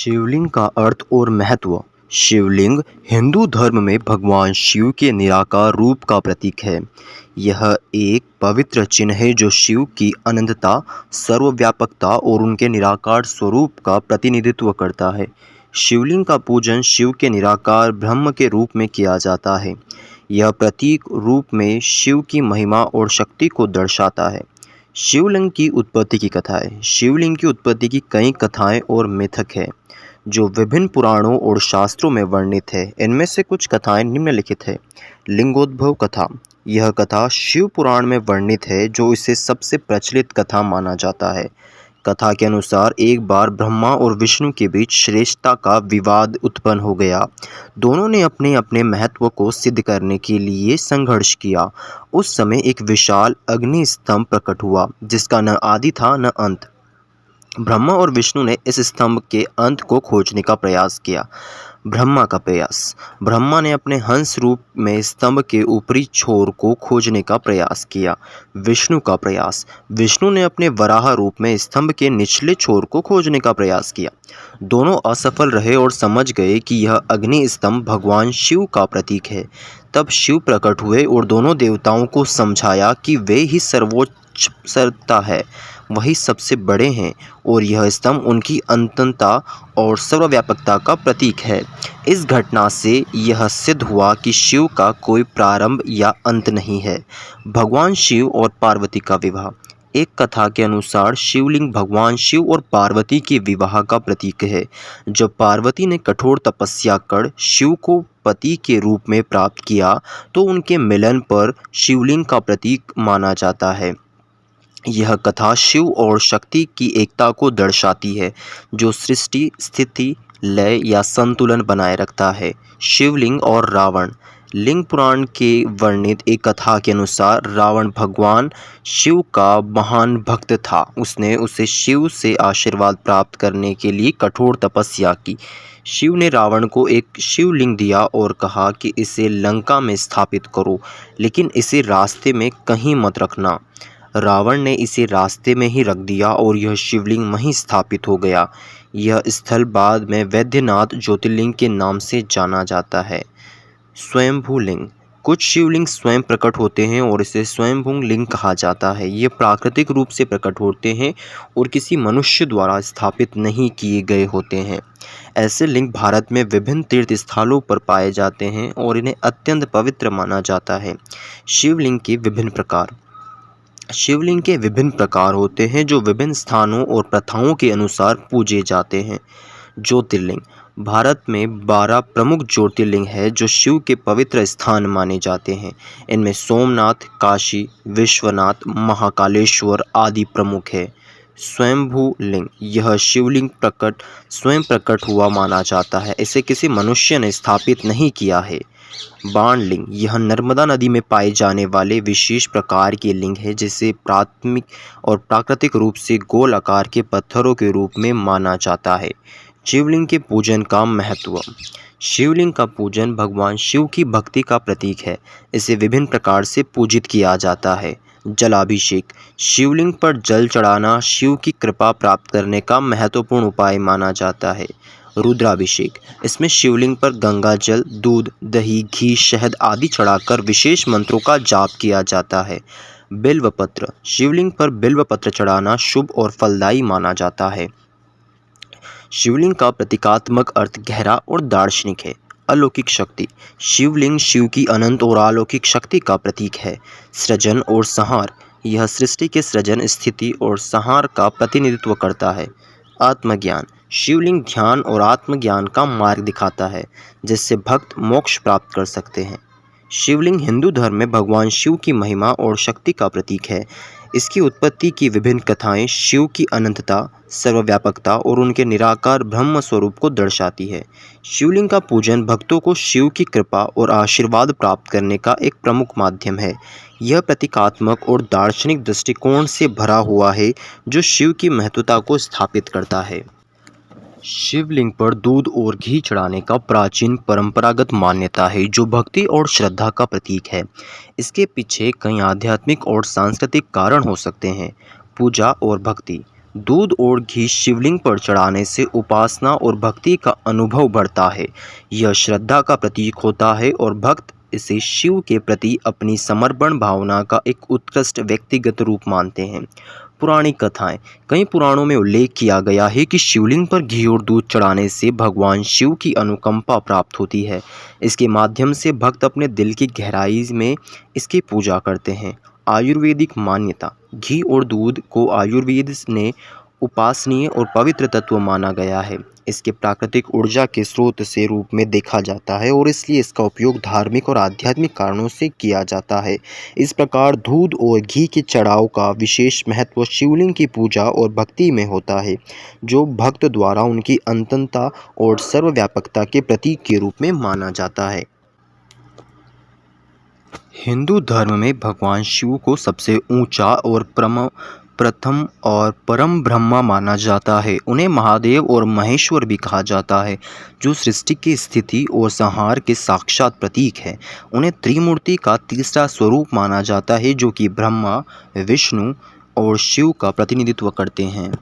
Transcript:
शिवलिंग का अर्थ और महत्व। शिवलिंग हिंदू धर्म में भगवान शिव के निराकार रूप का प्रतीक है। यह एक पवित्र चिन्ह है जो शिव की अनंतता, सर्वव्यापकता और उनके निराकार स्वरूप का प्रतिनिधित्व करता है। शिवलिंग का पूजन शिव के निराकार ब्रह्म के रूप में किया जाता है। यह प्रतीक रूप में शिव की महिमा और शक्ति को दर्शाता है। शिवलिंग की उत्पत्ति की कथाएं। शिवलिंग की उत्पत्ति की कई कथाएं और मिथक है जो विभिन्न पुराणों और शास्त्रों में वर्णित है। इनमें से कुछ कथाएं निम्नलिखित है। लिंगोद्भव कथा। यह कथा शिव पुराण में वर्णित है जो इसे सबसे प्रचलित कथा माना जाता है। कथा के अनुसार एक बार ब्रह्मा और विष्णु के बीच श्रेष्ठता का विवाद उत्पन्न हो गया। दोनों ने अपने अपने महत्व को सिद्ध करने के लिए संघर्ष किया। उस समय एक विशाल अग्नि स्तंभ प्रकट हुआ जिसका न आदि था न अंत। ब्रह्मा और विष्णु ने इस स्तंभ के अंत को खोजने का प्रयास किया। ब्रह्मा ने अपने हंस रूप में स्तंभ के ऊपरी छोर को खोजने का प्रयास किया। विष्णु ने अपने वराह रूप में स्तंभ के निचले छोर को खोजने का प्रयास किया। दोनों असफल रहे और समझ गए कि यह अग्नि स्तंभ भगवान शिव का प्रतीक है। तब शिव प्रकट हुए और दोनों देवताओं को समझाया कि वे ही सर्वोच्च सत्ता है, वही सबसे बड़े हैं और यह स्तंभ उनकी अनंतता और सर्वव्यापकता का प्रतीक है। इस घटना से यह सिद्ध हुआ कि शिव का कोई प्रारंभ या अंत नहीं है। भगवान शिव और पार्वती का विवाह। एक कथा के अनुसार शिवलिंग भगवान शिव और पार्वती के विवाह का प्रतीक है। जब पार्वती ने कठोर तपस्या कर शिव को पति के रूप में प्राप्त किया तो उनके मिलन पर शिवलिंग का प्रतीक माना जाता है। यह कथा शिव और शक्ति की एकता को दर्शाती है जो सृष्टि, स्थिति, लय या संतुलन बनाए रखता है। शिवलिंग और रावण। लिंग पुराण के वर्णित एक कथा के अनुसार रावण भगवान शिव का महान भक्त था। उसने उसे शिव से आशीर्वाद प्राप्त करने के लिए कठोर तपस्या की। शिव ने रावण को एक शिवलिंग दिया और कहा कि इसे लंका में स्थापित करो, लेकिन इसे रास्ते में कहीं मत रखना। रावण ने इसे रास्ते में ही रख दिया और यह शिवलिंग वहीं स्थापित हो गया। यह स्थल बाद में वैद्यनाथ ज्योतिर्लिंग के नाम से जाना जाता है। स्वयंभू लिंग। कुछ शिवलिंग स्वयं प्रकट होते हैं और इसे स्वयंभू लिंग कहा जाता है। ये प्राकृतिक रूप से प्रकट होते हैं और किसी मनुष्य द्वारा स्थापित नहीं किए गए होते हैं। ऐसे लिंग भारत में विभिन्न तीर्थ स्थलों पर पाए जाते हैं और इन्हें अत्यंत पवित्र माना जाता है। शिवलिंग के विभिन्न प्रकार। शिवलिंग के विभिन्न प्रकार होते हैं जो विभिन्न स्थानों और प्रथाओं के अनुसार पूजे जाते हैं। ज्योतिर्लिंग। भारत में 12 प्रमुख ज्योतिर्लिंग है जो शिव के पवित्र स्थान माने जाते हैं। इनमें सोमनाथ, काशी, विश्वनाथ, महाकालेश्वर आदि प्रमुख है। स्वयंभू लिंग। यह शिवलिंग स्वयं प्रकट हुआ माना जाता है। इसे किसी मनुष्य ने स्थापित नहीं किया है। बाण लिंग। यह नर्मदा नदी में पाए जाने वाले विशेष प्रकार के लिंग है जिसे प्राथमिक और प्राकृतिक रूप से गोल आकार के पत्थरों के रूप में माना जाता है। शिवलिंग के पूजन का महत्व। शिवलिंग का पूजन भगवान शिव की भक्ति का प्रतीक है। इसे विभिन्न प्रकार से पूजित किया जाता है। जलाभिषेक। शिवलिंग पर जल चढ़ाना शिव की कृपा प्राप्त करने का महत्वपूर्ण उपाय माना जाता है। रुद्राभिषेक। इसमें शिवलिंग पर गंगा जल, दूध, दही, घी, शहद आदि चढ़ाकर विशेष मंत्रों का जाप किया जाता है। बिल्वपत्र। शिवलिंग पर बिल्वपत्र चढ़ाना शुभ और फलदायी माना जाता है। शिवलिंग का प्रतीकात्मक अर्थ गहरा और दार्शनिक है। अलौकिक शक्ति। शिवलिंग शिव की अनंत और अलौकिक शक्ति का प्रतीक है। सृजन और संहार। यह सृष्टि के सृजन, स्थिति और संहार का प्रतिनिधित्व करता है। आत्मज्ञान। शिवलिंग ध्यान और आत्मज्ञान का मार्ग दिखाता है जिससे भक्त मोक्ष प्राप्त कर सकते हैं। शिवलिंग हिंदू धर्म में भगवान शिव की महिमा और शक्ति का प्रतीक है। इसकी उत्पत्ति की विभिन्न कथाएं शिव की अनंतता, सर्वव्यापकता और उनके निराकार ब्रह्म स्वरूप को दर्शाती है। शिवलिंग का पूजन भक्तों को शिव की कृपा और आशीर्वाद प्राप्त करने का एक प्रमुख माध्यम है। यह प्रतीकात्मक और दार्शनिक दृष्टिकोण से भरा हुआ है जो शिव की महत्वता को स्थापित करता है। शिवलिंग पर दूध और घी चढ़ाने का प्राचीन परंपरागत मान्यता है जो भक्ति और श्रद्धा का प्रतीक है। इसके पीछे कई आध्यात्मिक और सांस्कृतिक कारण हो सकते हैं। पूजा और भक्ति। दूध और घी शिवलिंग पर चढ़ाने से उपासना और भक्ति का अनुभव बढ़ता है। यह श्रद्धा का प्रतीक होता है और भक्त इसे शिव के प्रति अपनी समर्पण भावना का एक उत्कृष्ट व्यक्तिगत रूप मानते हैं। पौराणिक कथाएं। कई पुराणों में उल्लेख किया गया है कि शिवलिंग पर घी और दूध चढ़ाने से भगवान शिव की अनुकंपा प्राप्त होती है। इसके माध्यम से भक्त अपने दिल की गहराई में इसकी पूजा करते हैं। आयुर्वेदिक मान्यता। घी और दूध को आयुर्वेद ने उपासनीय और पवित्र तत्व माना गया है। इसके प्राकृतिक ऊर्जा के स्रोत से रूप में देखा जाता है और इसलिए इसका उपयोग धार्मिक और आध्यात्मिक कारणों से किया जाता है। इस प्रकार दूध और घी के चढ़ाव का विशेष महत्व शिवलिंग की पूजा और भक्ति में होता है, जो भक्त द्वारा उनकी अनंतता और सर्वव्यापकता के प्रतीक के रूप में माना जाता है। हिंदू धर्म में भगवान शिव को सबसे ऊंचा और प्रथम और परम ब्रह्मा माना जाता है। उन्हें महादेव और महेश्वर भी कहा जाता है, जो सृष्टि की स्थिति और संहार के साक्षात प्रतीक है। उन्हें त्रिमूर्ति का तीसरा स्वरूप माना जाता है, जो कि ब्रह्मा, विष्णु और शिव का प्रतिनिधित्व करते हैं।